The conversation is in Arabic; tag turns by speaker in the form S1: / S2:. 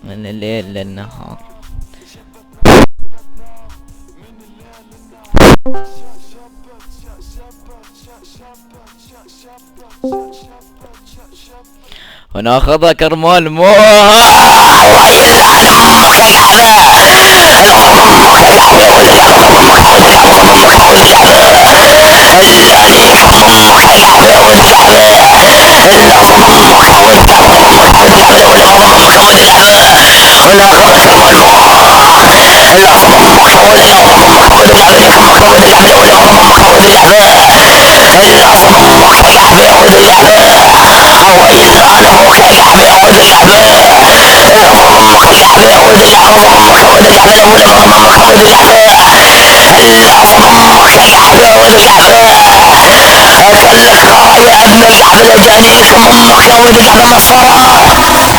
S1: من الليل للنهار. وناخذها كرمال مو الله يلعن امك يا كعبه، العن امك يا كعبه، واللعب امك واللعب امك واللعب، اللي يشوف امك يا كعبه واللعب، اللعب امك واللعب امك واللعب، والغضب امك واللعب، وناخذها كرمال مو اللعب امك واللعب امك واللعب، امك واللعب والغضب امك واللعب، اللعب امك يا كعبه واللعب، ويل انا امك يا كعبه واللعبه، الغضب امك يا كعبه واللعب امك واللعبه، والغضب امك واللعبه، اللعب امك يا كعبه واللعبه، خلك خايع ابن كعبه لجاني اسم امك يا ولد كعبه مسطره.